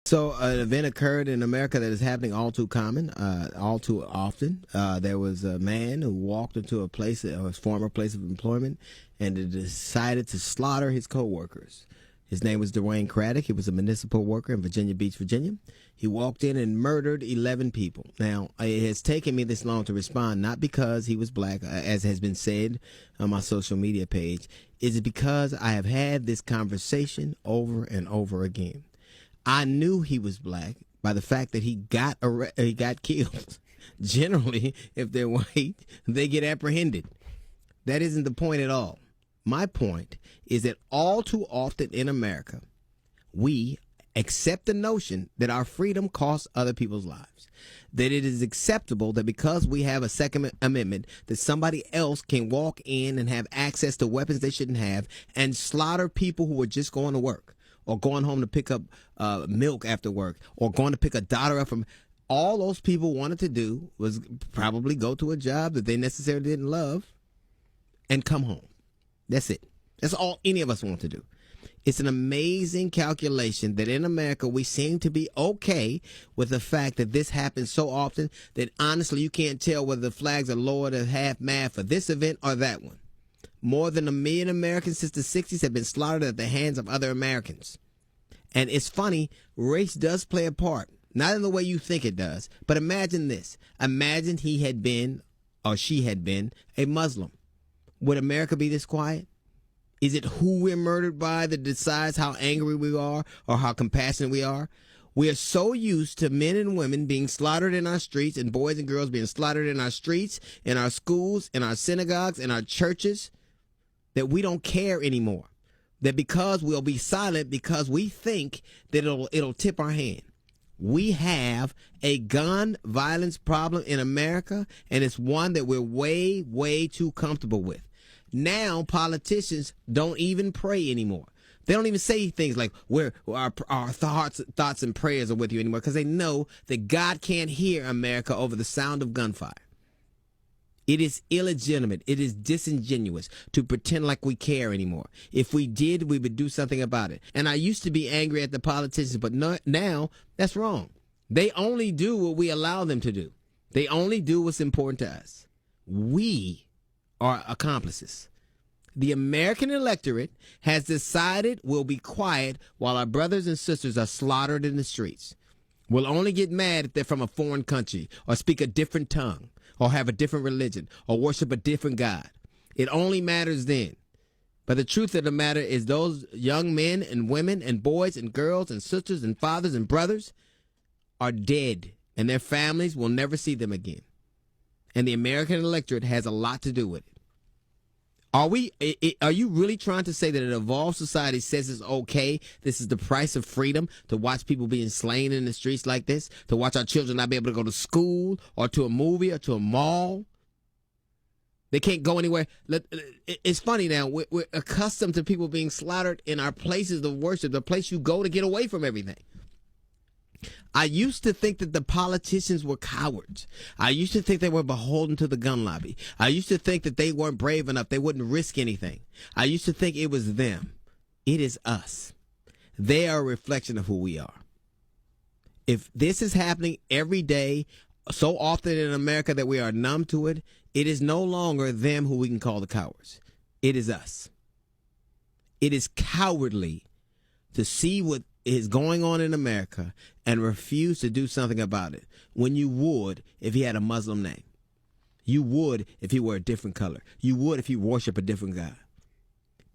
So an event occurred in America that is happening all too common, all too often. There was a man who walked into a place, or his former place of employment, and decided to slaughter his coworkers. His name was Dwayne Craddock. He was a municipal worker in Virginia Beach, Virginia. He walked in and murdered 11 people. Now, it has taken me this long to respond, not because he was black, as has been said on my social media page. Is it because I have had this conversation over and over again? I knew he was black by the fact that he got killed. Generally, if they're white, they get apprehended. That isn't the point at all. My point is that all too often in America, we accept the notion that our freedom costs other people's lives. That it is acceptable that because we have a Second Amendment, that somebody else can walk in and have access to weapons they shouldn't have and slaughter people who are just going to work, or going home to pick up milk after work, or going to pick a daughter up from. All those people wanted to do was probably go to a job that they necessarily didn't love and come home. That's it. That's all any of us want to do. It's an amazing calculation that in America we seem to be okay with the fact that this happens so often that honestly you can't tell whether the flags are lowered or half-mast for this event or that one. More than 1 million Americans since the 60s have been slaughtered at the hands of other Americans. And it's funny, race does play a part. Not in the way you think it does, but imagine this. Imagine he had been, or she had been, a Muslim. Would America be this quiet? Is it who we're murdered by that decides how angry we are or how compassionate we are? We are so used to men and women being slaughtered in our streets and boys and girls being slaughtered in our streets, in our schools, in our synagogues, in our churches, that we don't care anymore. That because we'll be silent because we think that it'll tip our hand. We have a gun violence problem in America, and it's one that we're way, way too comfortable with. Now politicians don't even pray anymore. They don't even say things like our thoughts and prayers are with you anymore, because they know that God can't hear America over the sound of gunfire. It is illegitimate. It is disingenuous to pretend like we care anymore. If we did, we would do something about it. And I used to be angry at the politicians, but now that's wrong. They only do what we allow them to do. They only do what's important to us. We are accomplices. The American electorate has decided we'll be quiet while our brothers and sisters are slaughtered in the streets. We'll only get mad if they're from a foreign country or speak a different tongue, or have a different religion, or worship a different God. It only matters then. But the truth of the matter is those young men and women and boys and girls and sisters and fathers and brothers are dead, and their families will never see them again. And the American electorate has a lot to do with it. Are you really trying to say that an evolved society says it's okay, this is the price of freedom, to watch people being slain in the streets like this, to watch our children not be able to go to school or to a movie or to a mall? They can't go anywhere. It's funny now, we're accustomed to people being slaughtered in our places of worship, the place you go to get away from everything. I used to think that the politicians were cowards. I used to think they were beholden to the gun lobby. I used to think that they weren't brave enough. They wouldn't risk anything. I used to think it was them. It is us. They are a reflection of who we are. If this is happening every day, so often in America that we are numb to it, it is no longer them who we can call the cowards. It is us. It is cowardly to see what is going on in America and refuse to do something about it, when you would if he had a Muslim name. You would if he were a different color. You would if he worshiped a different God.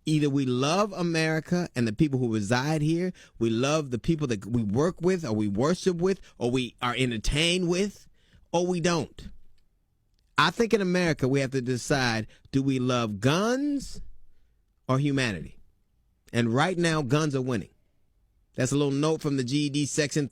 Either we love America and the people who reside here, we love the people that we work with or we worship with or we are entertained with, or we don't. I think in America we have to decide, do we love guns or humanity? And right now, guns are winning. That's a little note from the GED section.